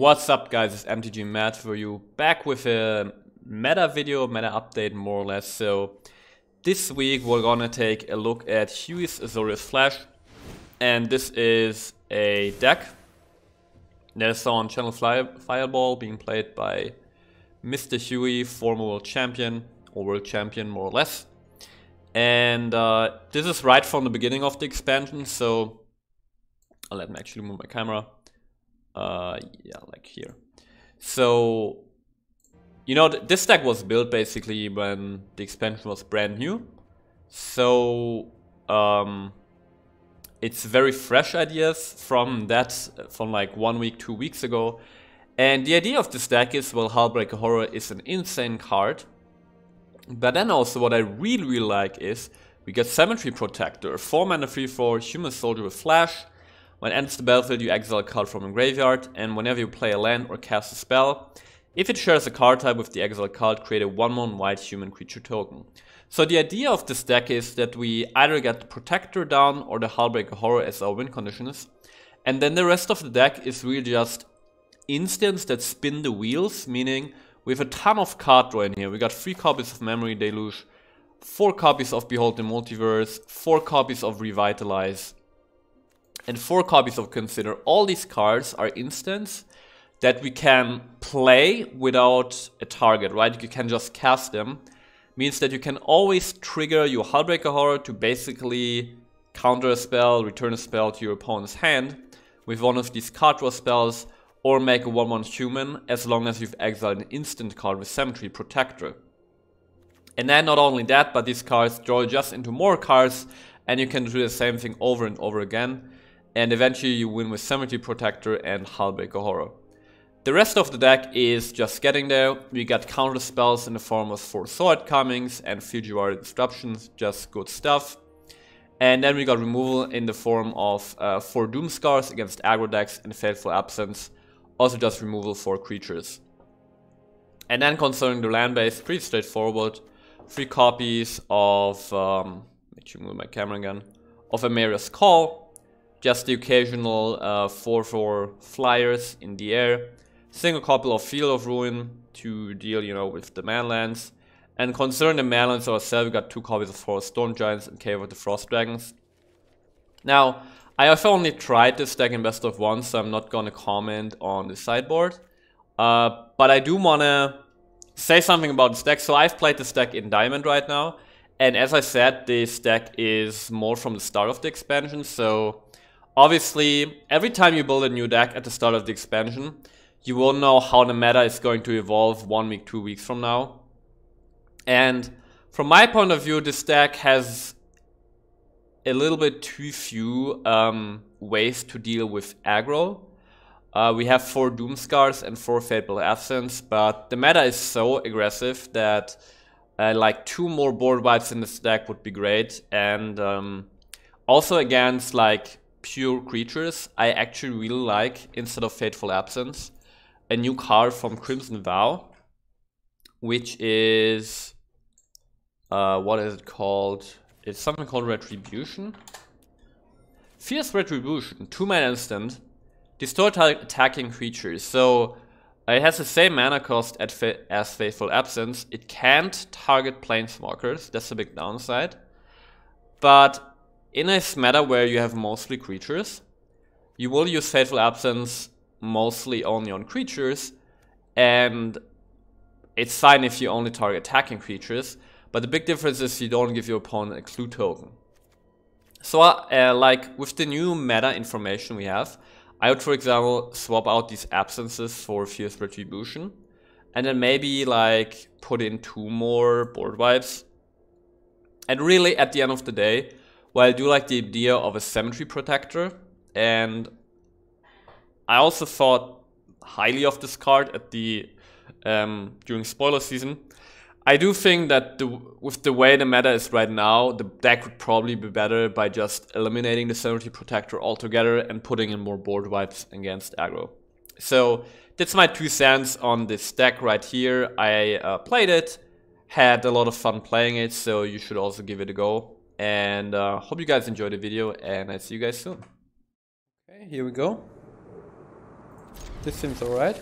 What's up, guys? It's MTGMatt for you, back with a meta video, meta update more or less. So this week we're gonna take a look at Huey's Azorius Flash, and this is a deck that is on Channel Fireball being played by Mr. Huey, former world champion or world champion more or less. And this is right from the beginning of the expansion, so let me actually move my camera. Yeah, like here. So, you know, this deck was built basically when the expansion was brand new. So, it's very fresh ideas from like 1 week, 2 weeks ago. And the idea of this deck is, well, Hullbreaker Horror is an insane card. But then also what I really like is we get Cemetery Protector, 4 mana 3/4 human soldier with flash. When it enters the battlefield, you exile a card from a graveyard, and whenever you play a land or cast a spell, if it shares a card type with the exiled card, create a 1/1 white human creature token. So the idea of this deck is that we either get the Protector down or the Hullbreaker Horror as our win conditions, and then the rest of the deck is really just instants that spin the wheels, meaning we have a ton of card draw in here. We got 3 copies of Memory Deluge, 4 copies of Behold the Multiverse, 4 copies of Revitalize, and 4 copies of Consider. All these cards are instants that we can play without a target, right? You can just cast them. Means that you can always trigger your Hullbreaker Horror to basically counter a spell, return a spell to your opponent's hand with one of these card draw spells, or make a 1/1 human as long as you've exiled an instant card with Cemetery Protector. And then not only that, but these cards draw just into more cards, and you can do the same thing over and over again. And eventually you win with Cemetery Protector and Hullbreaker Horror. The rest of the deck is just getting there. We got counter spells in the form of 4 Sword Comings and Fujiwara Disruptions, just good stuff. And then we got removal in the form of 4 Doomskars against aggro decks and Fateful Absence, also just removal for creatures. And then concerning the land base, pretty straightforward. 3 copies of, let me move my camera again, of Emeria's Call. Just the occasional 4/4 flyers in the air. Single copy of Field of Ruin to deal, you know, with the manlands. And concerning the manlands ourselves, we got 2 copies of Forest Storm Giants and Cave of the Frost Dragons. Now, I have only tried this deck in best of 1, so I'm not gonna comment on the sideboard. But I do wanna say something about this deck. So I've played this deck in Diamond right now. And as I said, this deck is more from the start of the expansion, so obviously, every time you build a new deck at the start of the expansion, you will know how the meta is going to evolve 1 week, 2 weeks from now. And from my point of view, this deck has a little bit too few ways to deal with aggro. We have 4 Doomskars and 4 Fateful Absence, but the meta is so aggressive that like 2 more board wipes in this deck would be great. And also against like pure creatures, I actually really like, instead of Fateful Absence, a new card from Crimson Vow, which is, what is it called? It's something called Retribution. Fierce Retribution, 2 mana instant, destroy attacking creatures. So it has the same mana cost as Fateful Absence. It can't target Planeswalkers, that's a big downside. But in a meta where you have mostly creatures, you will use Fateful Absence mostly only on creatures, and it's fine if you only target attacking creatures, but the big difference is you don't give your opponent a clue token. So like with the new meta information we have, I would, for example, swap out these absences for Fierce Retribution, and then maybe like put in 2 more board wipes. And really at the end of the day, well, I do like the idea of a Cemetery Protector, and I also thought highly of this card at the during spoiler season. I do think that with the way the meta is right now, the deck would probably be better by just eliminating the Cemetery Protector altogether and putting in more board wipes against aggro. So that's my 2 cents on this deck right here. I played it, had a lot of fun playing it, so you should also give it a go. And hope you guys enjoyed the video, and I'll see you guys soon. Okay, here we go. This seems alright.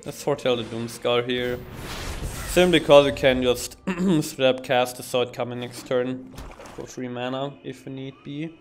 Let's foretell the Doomscar here. Simply because we can just straight up cast the sword coming next turn for 3 mana if we need be.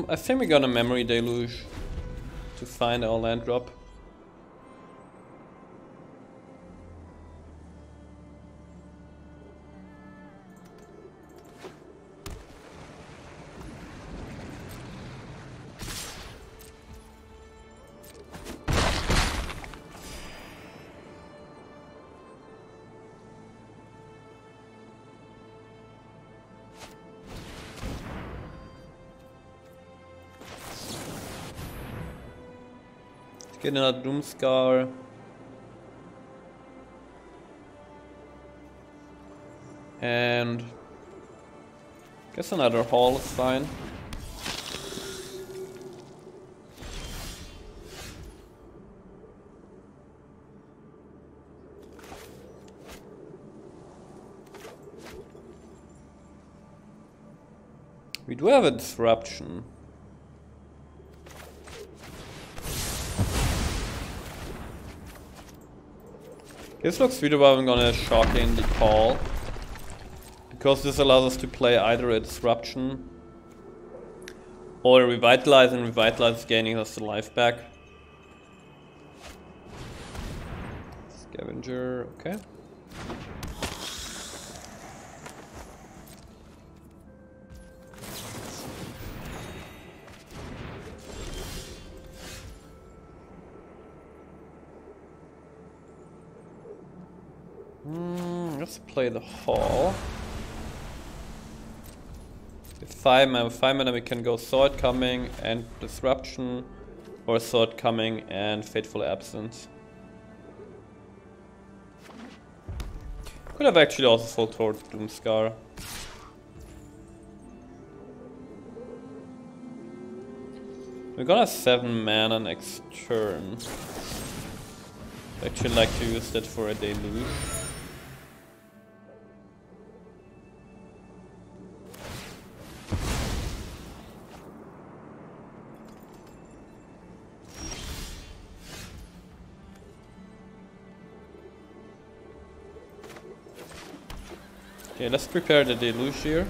I think we got a memory deluge to find our land drop. Get another Doomscar. And guess another hall is fine. We do have a disruption. This looks really well. I'm gonna shock in the call, because this allows us to play either a disruption or a revitalize, and revitalize is gaining us the life back. Scavenger, okay. Let's play the hall. With 5 mana we can go Sword Coming and Disruption, or Sword Coming and Fateful Absence. Could have actually also sold towards Doomscar. We're gonna have 7 mana next turn. I'd actually like to use that for a deluge. Okay, let's prepare the deluge here.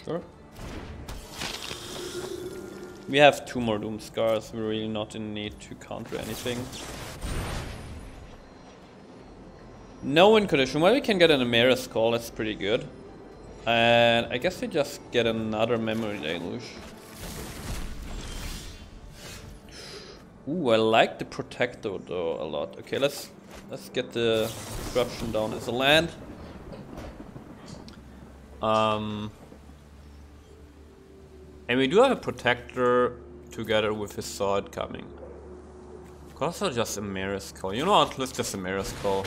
Sure. We have 2 more Doomscars, we're really not in need to counter anything. No win condition. Well, we can get an Amera's Call, that's pretty good. And I guess we just get another Memory Deluge. Ooh, I like the Protector though a lot. Okay, let's get the Disruption down as a land. And we do have a Protector together with his Sword Coming. Also just a Amera's Call. You know what? Let's just Amera's Call.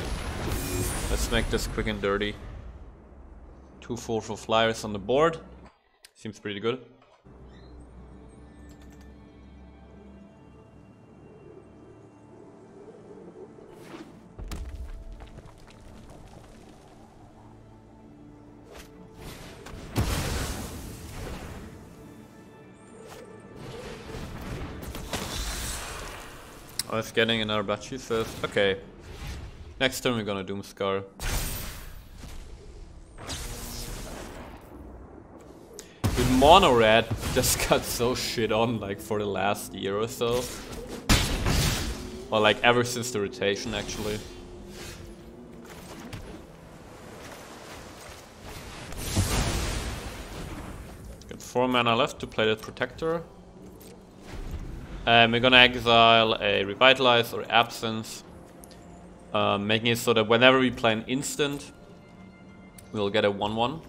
Let's make this quick and dirty. 2 4/4 flyers on the board. Seems pretty good. I was getting another Bachi first. Okay. Next turn we're gonna Doomscar. With Mono Red just got so shit on like for the last year or so. Or like ever since the rotation actually. Got 4 mana left to play the Protector. We're gonna exile a Revitalize or Absence. Making it so that whenever we play an instant, we'll get a 1/1.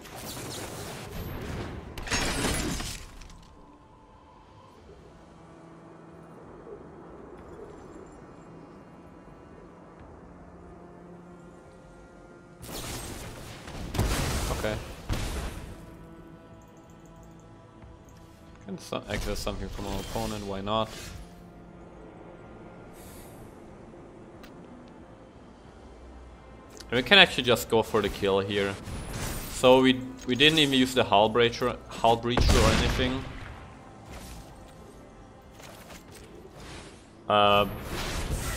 Okay. Can exile something from our opponent, why not? We can actually just go for the kill here. So we didn't even use the Hull Breacher or anything.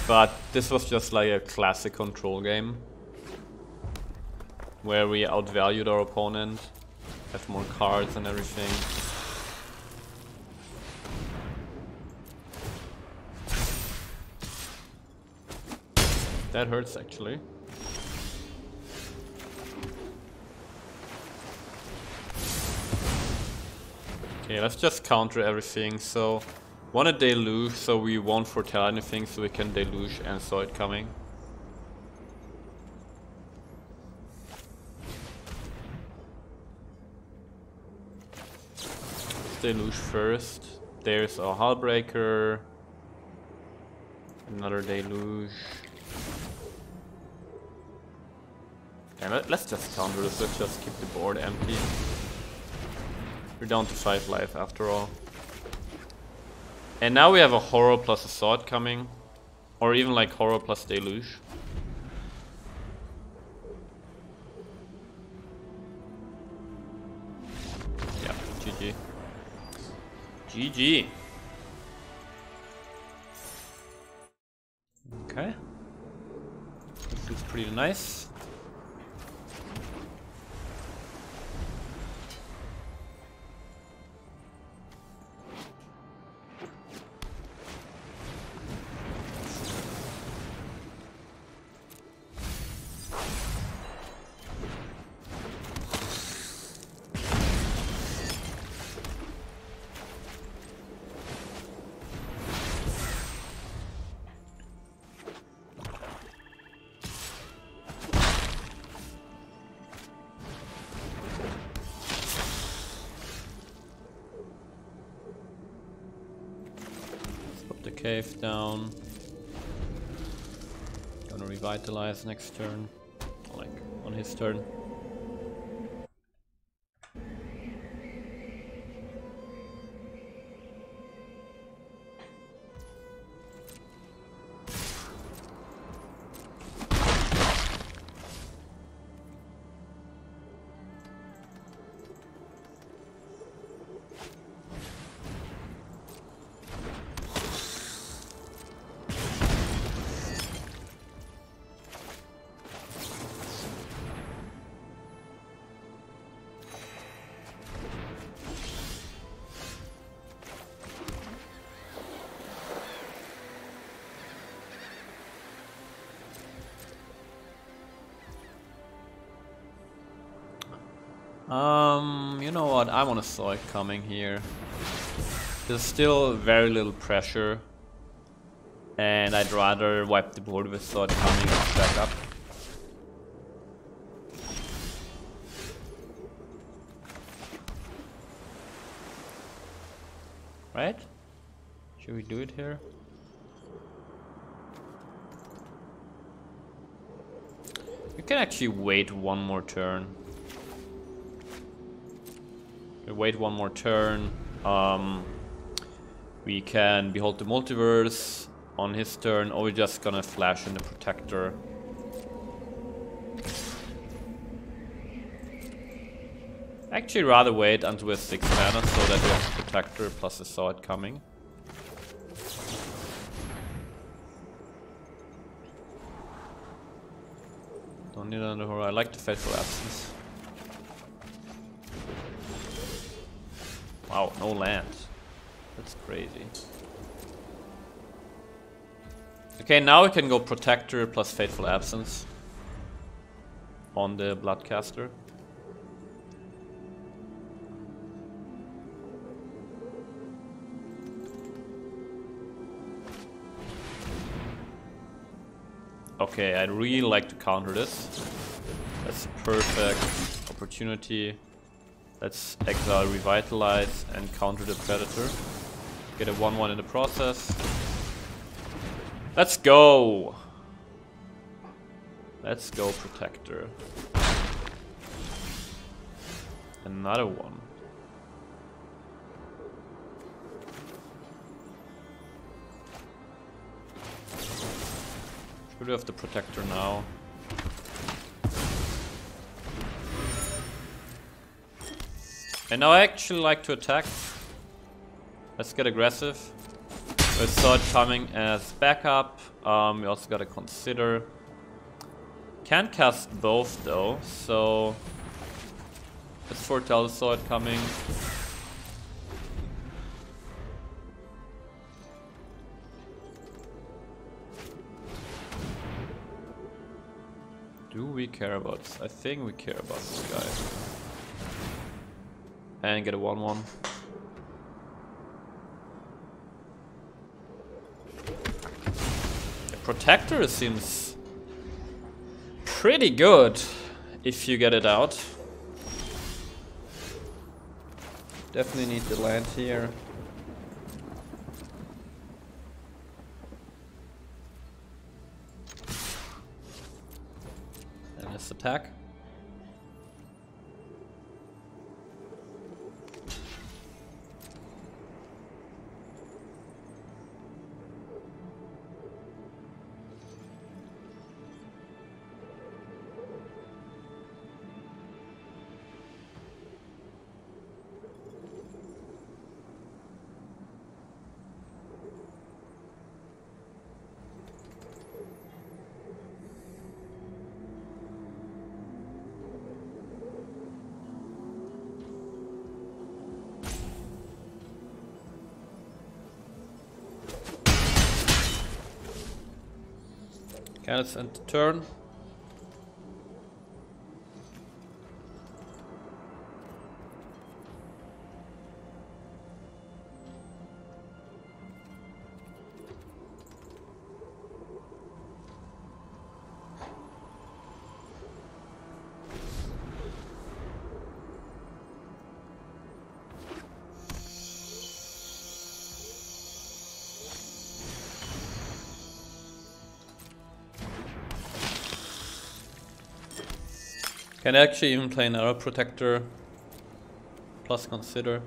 But this was just like a classic control game. Where we outvalued our opponent, have more cards and everything. That hurts actually. Okay, let's just counter everything. So, want a Deluge, so we won't foretell anything, so we can Deluge and saw it coming. Deluge first. There's a Hullbreaker. Another Deluge. And let's just counter this, let's just keep the board empty. We're down to 5 life after all. And now we have a Horror plus a Sword coming. Or even like Horror plus Deluge. Yeah, GG. GG. Okay. This looks pretty nice. Cave down. Gonna revitalize next turn. Like on his turn. You know what, I wanna saw it coming here. There's still very little pressure. And I'd rather wipe the board with saw it coming and back up. Right? Should we do it here? We can actually wait one more turn. Wait one more turn. We can Behold the Multiverse on his turn, or we're just gonna flash in the Protector. Actually, rather wait until we're 6 mana so that we have Protector plus a Sword coming. Don't need another horror. I like the Fateful Absence. Wow, no land. That's crazy. Okay, now we can go Protector plus Fateful Absence on the Bloodcaster. Okay, I'd really like to counter this. That's a perfect opportunity. Let's exile Revitalize and counter the Predator. Get a 1-1 in the process. Let's go! Let's go Protector. Another one. Should we have the Protector now? And now I actually like to attack. Let's get aggressive. We saw it coming as backup. We also gotta consider. Can't cast both though, so let's foretell the saw it coming. Do we care about this? I think we care about this guy. And get a 1-1. The Protector seems pretty good if you get it out. Definitely need the land here. And let's attack. Okay, let's end the turn. Can actually even play another Protector plus consider.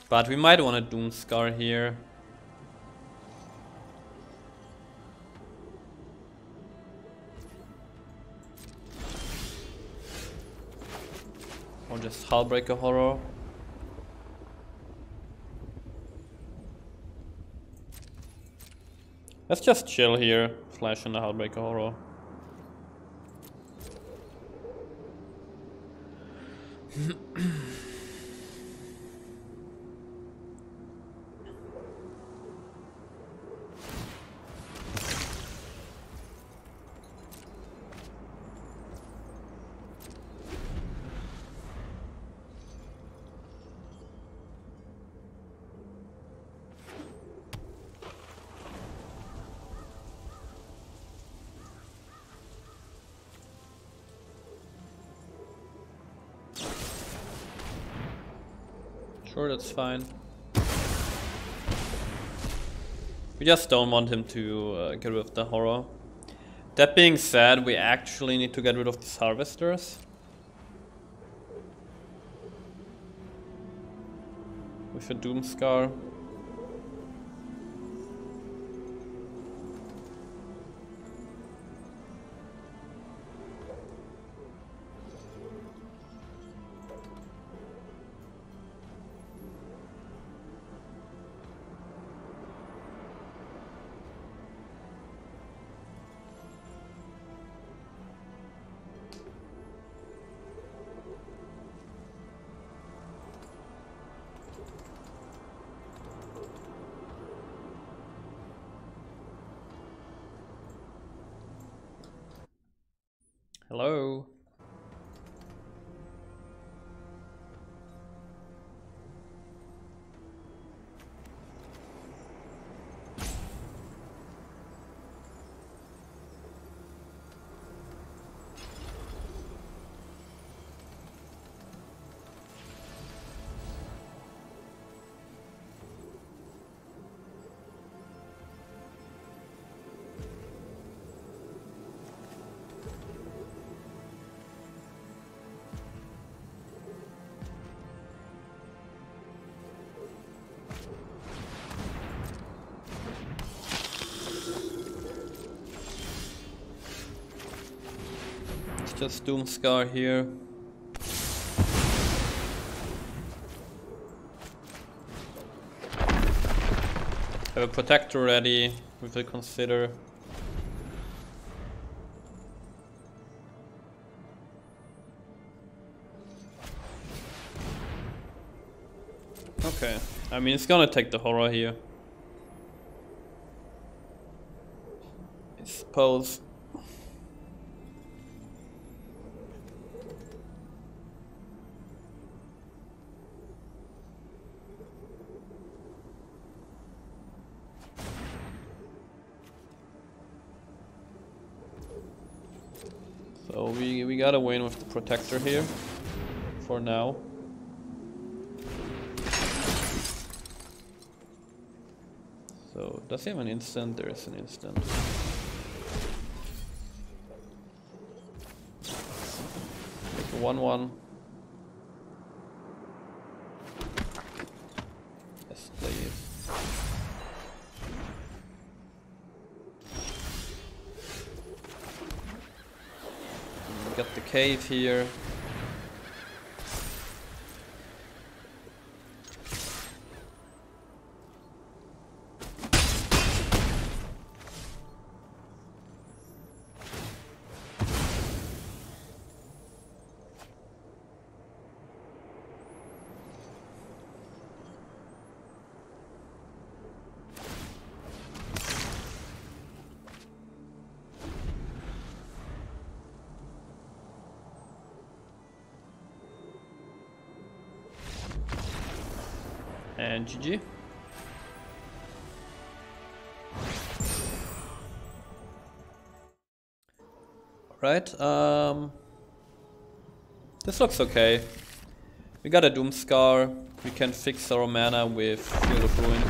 But we might want to Doomscar here. Or just Hullbreaker Horror. Let's just chill here, flash in the Hullbreaker Horror. Sure, that's fine. We just don't want him to get rid of the horror. That being said, we actually need to get rid of these harvesters. With a Doomscar. Hello. Just Doomscar here. Have a protector ready, we will consider. Okay, I mean it's gonna take the horror here, I suppose. So we gotta win with the protector here, for now. So, does he have an instant? There is an instant. Make a 1/1. Yes, please. Got the cave here. And GG. Right, this looks okay. We got a Doomscar. We can fix our mana with Field of Ruin.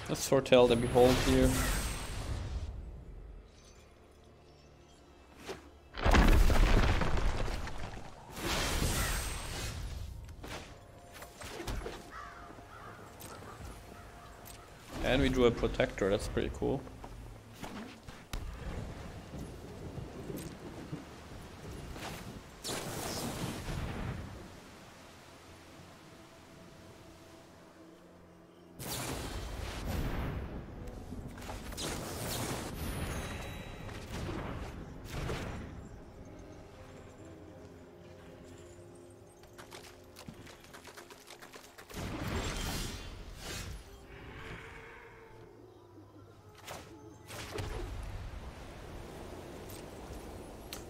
Let's foretell the Behold here. And we drew a Protector, that's pretty cool.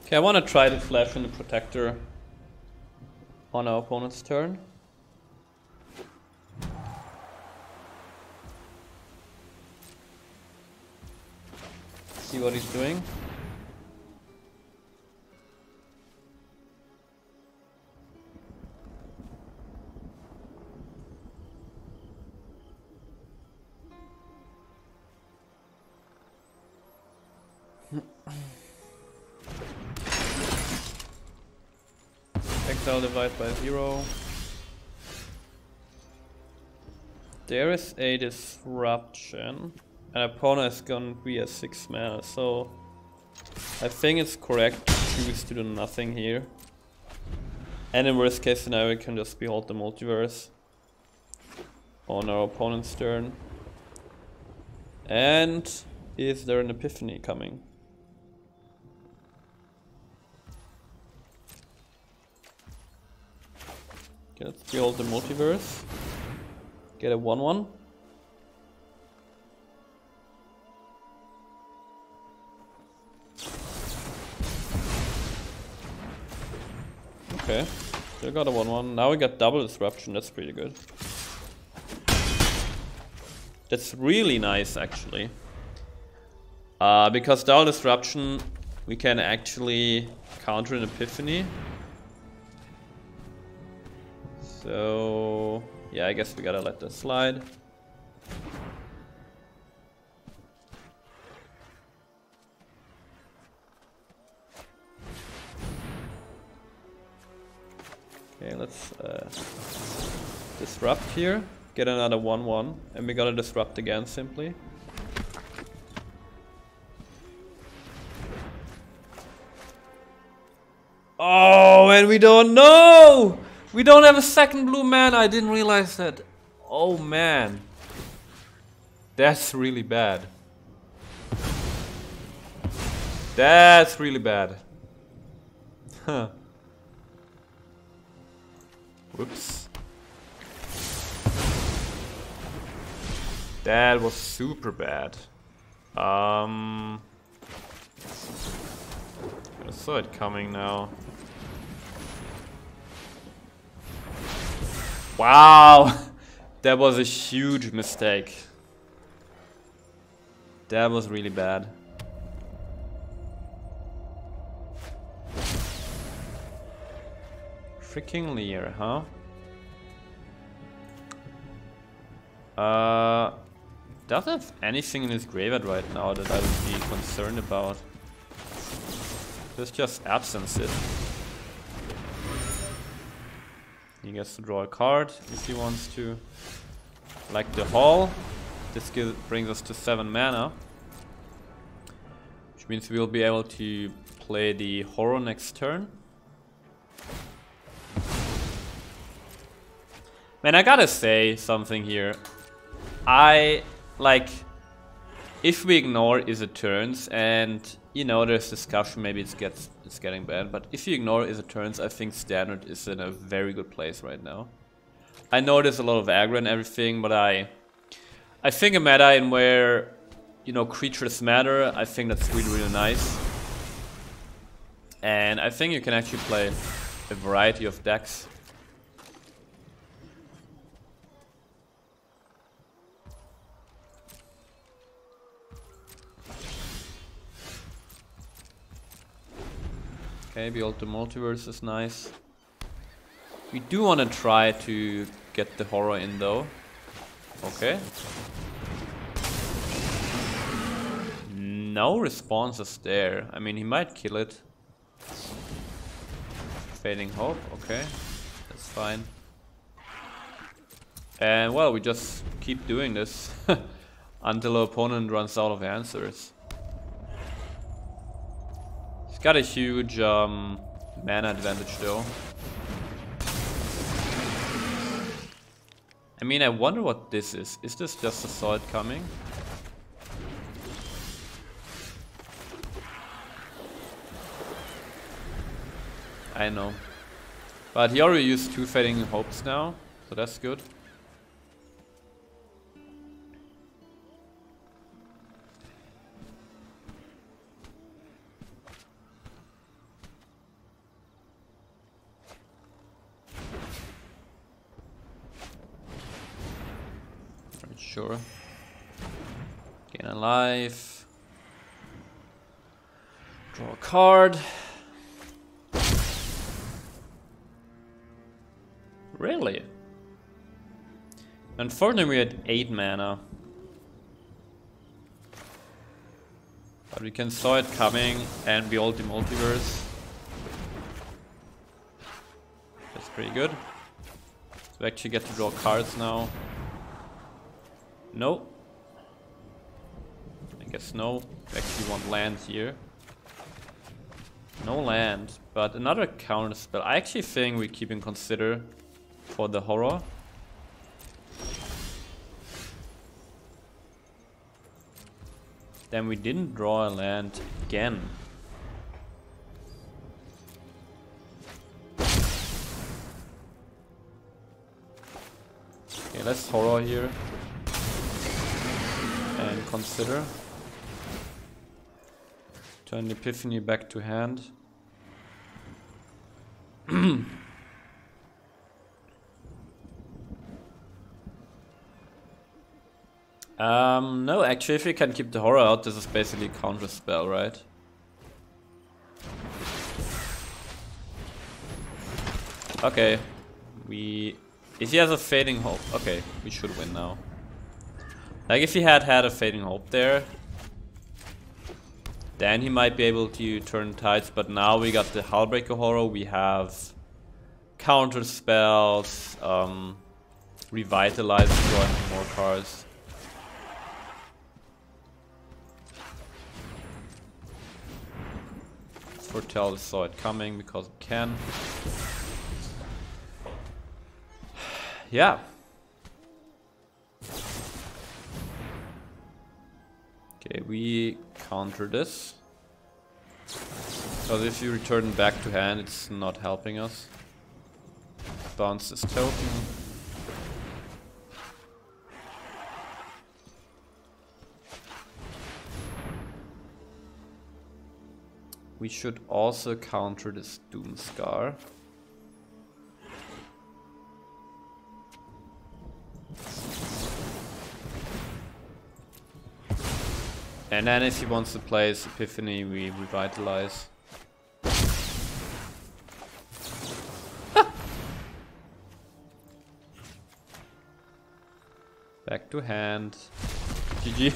Okay, I want to try to flash in the Protector on our opponent's turn. See what he's doing. Exile divide by 0. There is a disruption. And opponent is gonna be a 6 mana, so I think it's correct to choose to do nothing here. And in worst case scenario, we can just behold the multiverse on our opponent's turn. And is there an epiphany coming? Okay, let's build the multiverse. Get a 1/1. Okay, still got a 1/1. Now we got double disruption, that's pretty good. That's really nice actually. Because double disruption, we can actually counter an epiphany. So yeah, I guess we gotta let this slide. Okay, let's disrupt here, get another 1/1, and we gotta disrupt again simply. Oh, and we don't know! We don't have a second blue mana, I didn't realize that. Oh man. That's really bad. That's really bad. Huh. Whoops. That was super bad. I saw it coming now. Wow! That was a huge mistake. That was really bad. Freaking Lear, huh? Doesn't have anything in his graveyard right now that I would be concerned about. There's just absences. He gets to draw a card if he wants to. Like the Hall. This brings us to 7 mana. Which means we'll be able to play the Horror next turn. Man, I gotta say something here. If we ignore is it turns, and you know there's discussion, maybe it's getting bad, but if you ignore is it turns, I think Standard is in a very good place right now. I know there's a lot of aggro and everything, but I think a meta in where, you know, creatures matter, I think that's really, really nice. And I think you can actually play a variety of decks. Okay, build the multiverse is nice. We do want to try to get the Horror in though. Okay. No responses there. I mean, he might kill it. Fading Hope, okay. That's fine. And well, we just keep doing this until our opponent runs out of answers. Got a huge mana advantage though. I mean, I wonder what this is. Is this just a Saw It Coming? I know. But he already used 2 Fading Hopes now, so that's good. Sure. Gain a life. Draw a card. Really? Unfortunately, we had 8 mana. But we can Saw It Coming and build the multiverse. That's pretty good. So we actually get to draw cards now. No. I guess no. We actually want land here. No land, but another counter spell. I actually think we keep in consider for the Horror. Then we didn't draw a land again. Okay, let's horror here. And consider. Turn the Epiphany back to hand. No, actually, if we can keep the horror out, this is basically a counter spell, right? Okay, if he has a Fading Hope, okay, we should win now. Like, if he had a Fading Hope there, then he might be able to turn tides, but now we got the Hullbreaker Horror, we have counter spells, Revitalize, drawing more cards. Foretell saw it coming because it can. Yeah. Okay, we counter this. Because if you return back to hand, it's not helping us. Bounce this token. We should also counter this Doomscar. And then if he wants to play his Epiphany, we revitalize. Back to hand. GG.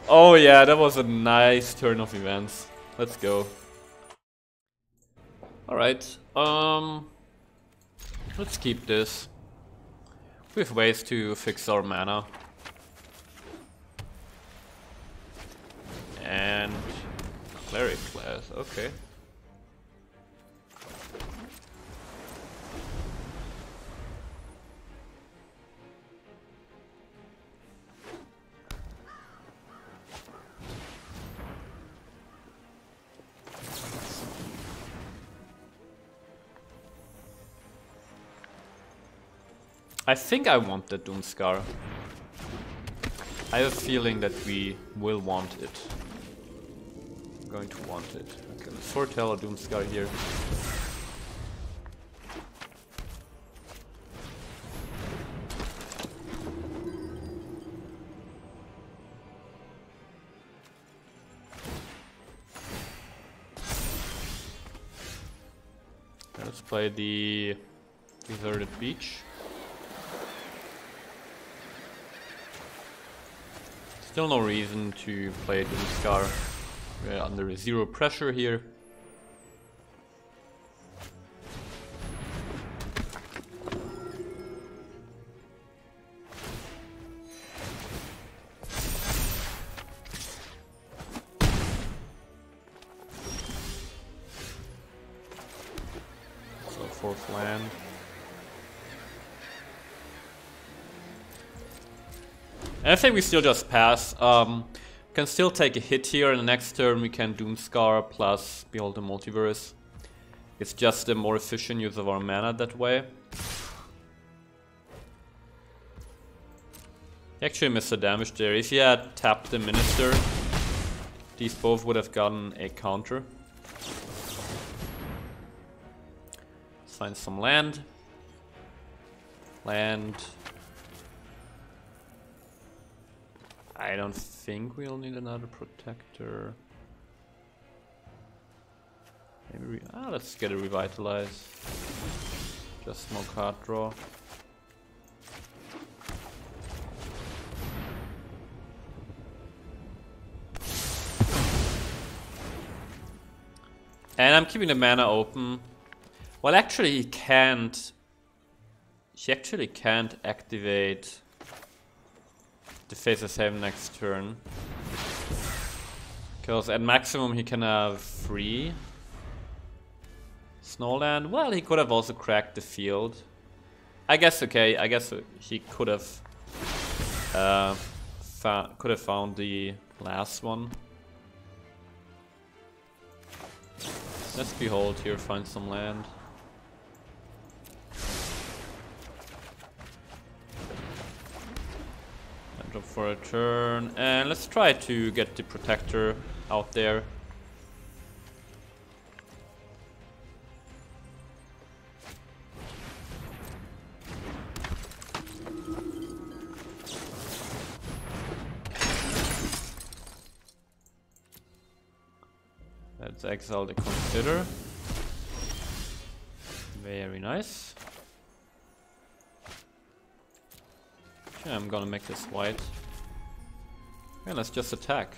Oh yeah, that was a nice turn of events. Let's go. Alright, let's keep this. We have ways to fix our mana. And Cleric class, okay. I think I want the Doomscar. I have a feeling that we will want it. I'm going to want it. Okay, let's foretell a Doomscar here. Let's play the Deserted Beach. Still no reason to play Doomscar. We're under zero pressure here. So fourth land. And I think we still just pass. Can still take a hit here, and the next turn we can Doomscar plus Behold the Multiverse. It's just a more efficient use of our mana that way. He actually missed the damage there. If he had tapped the Minister, these both would have gotten a counter. Let's find some land. Land. I don't think we'll need another protector. Maybe let's get a revitalize. Just more card draw. And I'm keeping the mana open. Well, actually he can't. He actually can't activate the Faceless Haven next turn. Because at maximum he can have 3 Snowland. Well, he could have also cracked the field. I guess okay, I guess he could have could have found the last one. Let's behold here, find some land. And drop for a turn, and let's try to get the protector out there. Let's exile the Consider. Very nice. Okay, I'm gonna make this white. And let's just attack.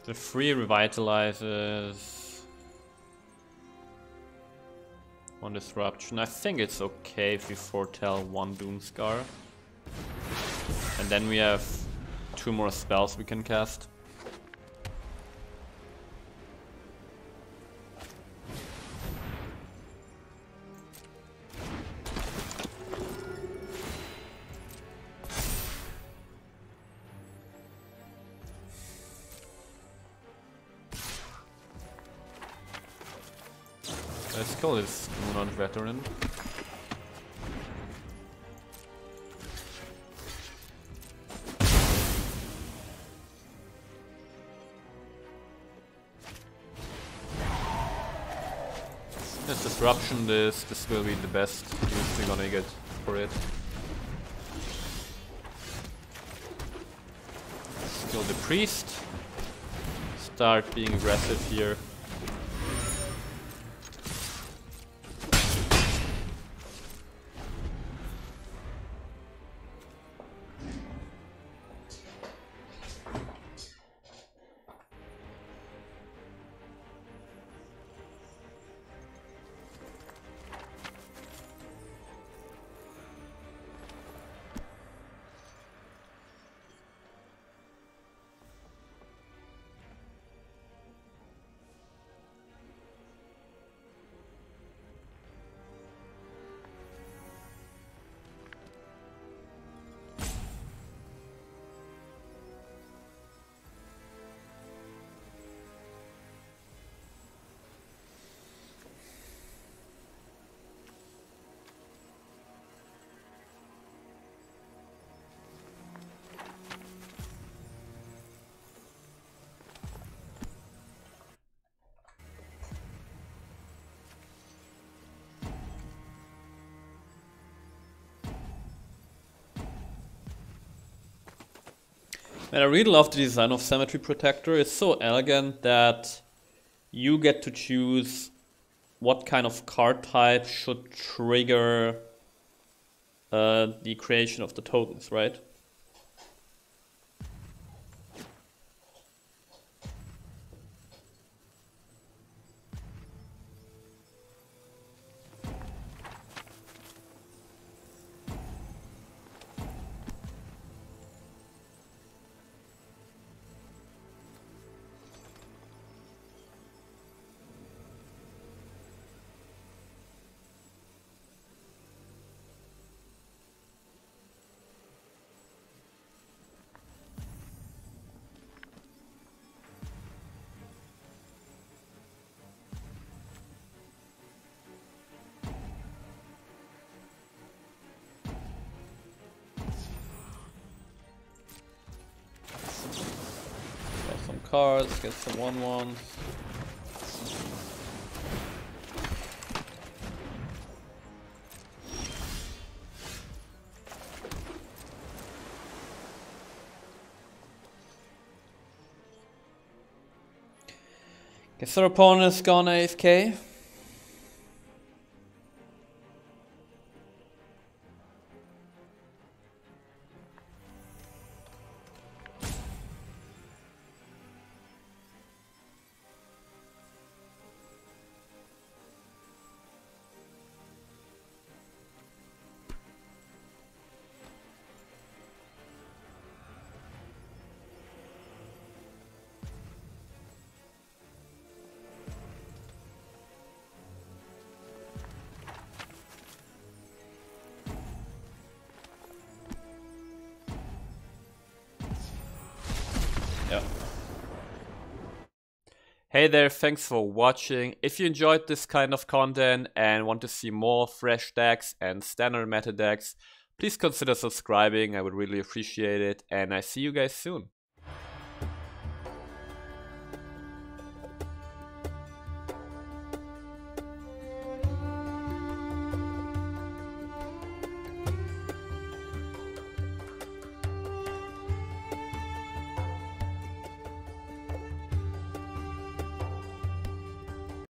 The free revitalizes. One disruption. I think it's okay if we foretell one Doomscar. And then we have 2 more spells we can cast. Let's call this Moonhunt Veteran. Let's disruption this. This will be the best use we're gonna get for it. Kill the priest. Start being aggressive here. And I really love the design of Cemetery Protector. It's so elegant that you get to choose what kind of card type should trigger the creation of the tokens, right? Cards, get some 1/1s. Guess our opponent is gone AFK. Hey there, thanks for watching. If you enjoyed this kind of content and want to see more fresh decks and standard meta decks, please consider subscribing. I would really appreciate it, and I see you guys soon.